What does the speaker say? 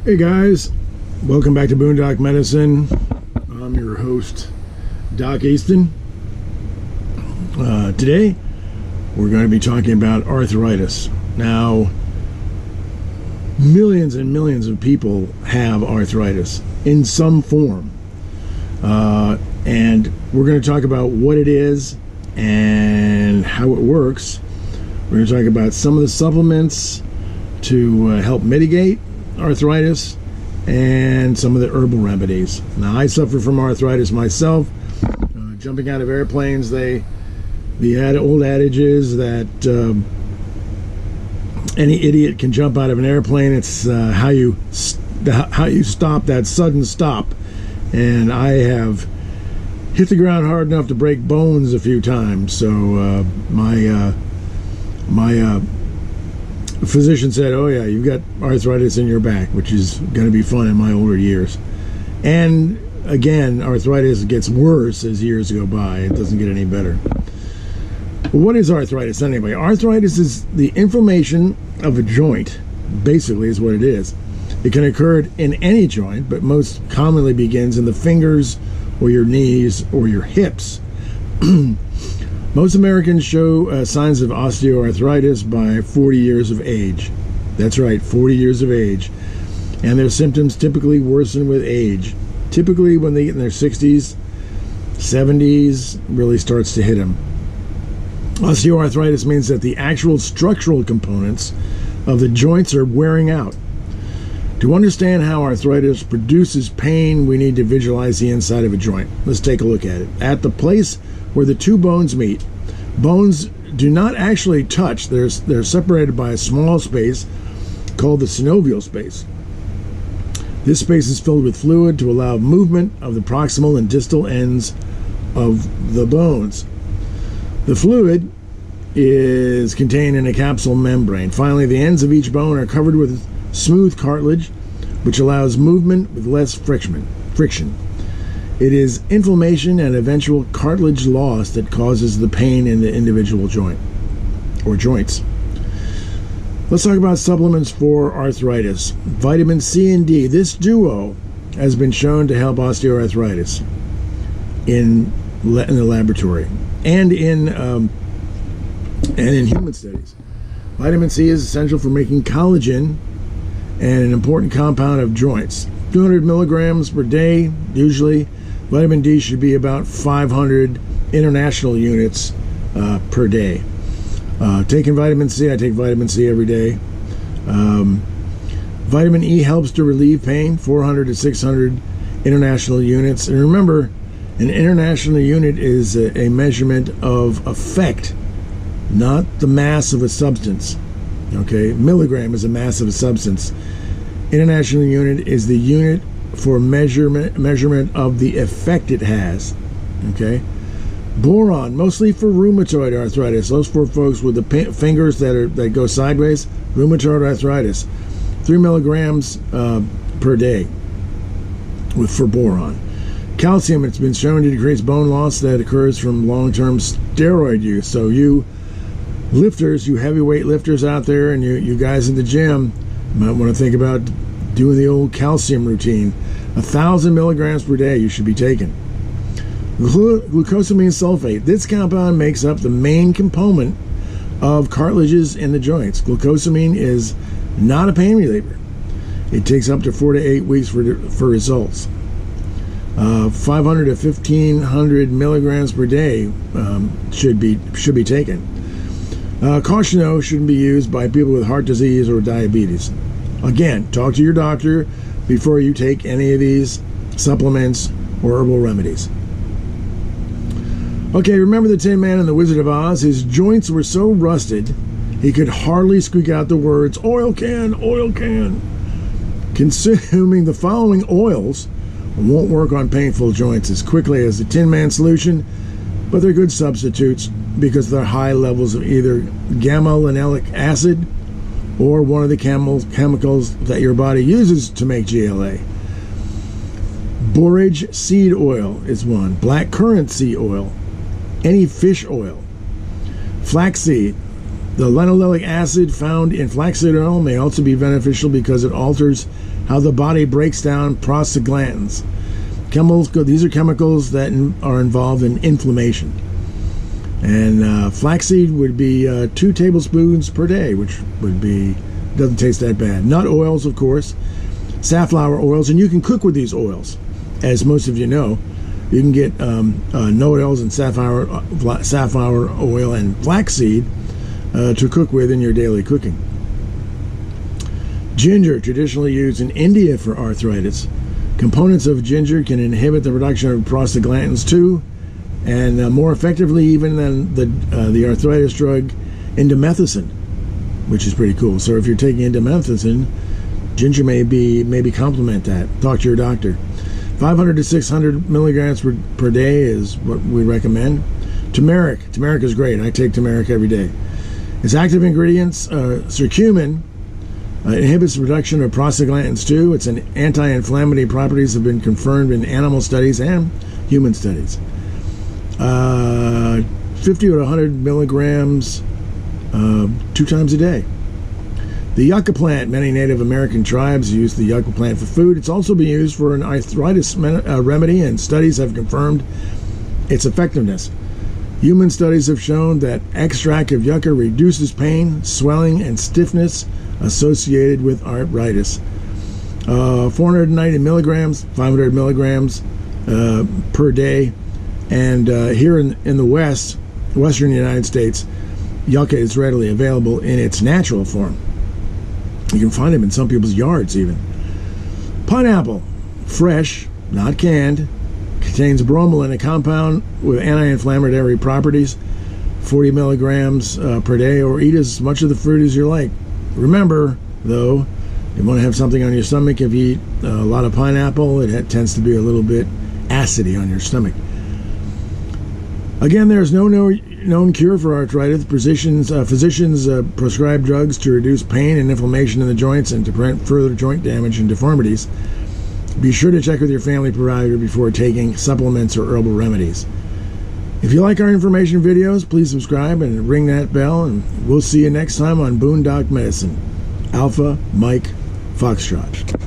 Hey guys, welcome back to Boondock Medicine. I'm your host, Doc Easton. Today, we're going to be talking about arthritis. Now, millions and millions of people have arthritis in some form. And we're going to talk about what it is and how it works. We're going to talk about some of the supplements to help mitigate arthritis and some of the herbal remedies. Now, I suffer from arthritis myself. Jumping out of airplanes, the old adage is that any idiot can jump out of an airplane. It's how you stop that sudden stop. And I have hit the ground hard enough to break bones a few times. So my physician said, "Oh yeah, you've got arthritis in your back," which is going to be fun in my older years. And again, arthritis gets worse as years go by. It doesn't get any better. What is arthritis anyway? Arthritis is the inflammation of a joint, basically is what it is. It can occur in any joint, but most commonly begins in the fingers or your knees or your hips. Most Americans show signs of osteoarthritis by 40 years of age. That's right, 40 years of age. And their symptoms typically worsen with age. Typically when they get in their 60s, 70s, really starts to hit them. Osteoarthritis means that the actual structural components of the joints are wearing out. To understand how arthritis produces pain, we need to visualize the inside of a joint. Let's take a look at it. At the place where the two bones meet, bones do not actually touch. They're separated by a small space called the synovial space. This space is filled with fluid to allow movement of the proximal and distal ends of the bones. The fluid is contained in a capsule membrane. Finally, the ends of each bone are covered with smooth cartilage, which allows movement with less friction. It is inflammation and eventual cartilage loss that causes the pain in the individual joint or joints. Let's talk about supplements for arthritis. Vitamin C and D. This duo has been shown to help osteoarthritis in the laboratory and in human studies. Vitamin C is essential for making collagen and an important compound of joints. 200 milligrams per day, usually. Vitamin D should be about 500 international units per day. Taking vitamin C, I take vitamin C every day. Vitamin E helps to relieve pain, 400 to 600 international units. And remember, an international unit is a measurement of effect, not the mass of a substance. Okay, milligram is a mass of a substance. International unit is the unit for measurement of the effect it has. Okay, boron, mostly for rheumatoid arthritis. Those for folks with the fingers that go sideways. Rheumatoid arthritis, 3 milligrams per day for boron. Calcium, it's been shown to decrease bone loss that occurs from long-term steroid use. So you lifters, you heavyweight lifters out there, and you guys in the gym, might want to think about doing the old calcium routine. 1,000 milligrams per day you should be taking. Glucosamine sulfate. This compound makes up the main component of cartilages in the joints. Glucosamine is not a pain reliever. It takes up to 4 to 8 weeks for results. 500 to 1,500 milligrams per day should be taken. Caution, though, shouldn't be used by people with heart disease or diabetes. Again, talk to your doctor before you take any of these supplements or herbal remedies. Okay, remember the Tin Man in the Wizard of Oz? His joints were so rusted, he could hardly squeak out the words, "Oil can, oil can." Consuming the following oils won't work on painful joints as quickly as the Tin Man solution, but they're good substitutes because they're high levels of either gamma-linolic acid or one of the chemicals that your body uses to make GLA. Borage seed oil is one. Black currant seed oil. Any fish oil. Flaxseed. The linoleic acid found in flaxseed oil may also be beneficial because it alters how the body breaks down prostaglandins. These are chemicals that are involved in inflammation. And flaxseed would be 2 tablespoons per day, which doesn't taste that bad. Nut oils, of course, safflower oils, and you can cook with these oils, as most of you know. You can get nut oils and safflower oil and flaxseed to cook with in your daily cooking. Ginger, traditionally used in India for arthritis. Components of ginger can inhibit the production of prostaglandins too, and more effectively even than the arthritis drug indomethacin, which is pretty cool. So if you're taking indomethacin, ginger maybe complement that. Talk to your doctor. 500 to 600 milligrams per day is what we recommend. Turmeric is great. I take turmeric every day. Its active ingredients, curcumin, inhibits the production of prostaglandins too. Its anti-inflammatory properties have been confirmed in animal studies and human studies. 50 to 100 milligrams 2 times a day. The yucca plant, many Native American tribes use the yucca plant for food. It's also been used for an arthritis remedy, and studies have confirmed its effectiveness. Human studies have shown that extract of yucca reduces pain, swelling, and stiffness associated with arthritis. 490 milligrams, 500 milligrams per day. And here in the western United States, yucca is readily available in its natural form. You can find them in some people's yards even. Pineapple, fresh, not canned, contains bromelain, a compound with anti-inflammatory properties. 40 milligrams per day, or eat as much of the fruit as you like. Remember, though, you want to have something on your stomach. If you eat a lot of pineapple, it tends to be a little bit acidy on your stomach. Again, there's no known cure for arthritis. Physicians prescribe drugs to reduce pain and inflammation in the joints and to prevent further joint damage and deformities. Be sure to check with your family provider before taking supplements or herbal remedies. If you like our information videos, please subscribe and ring that bell, and we'll see you next time on Boondock Medicine. Alpha Mike Foxtrot.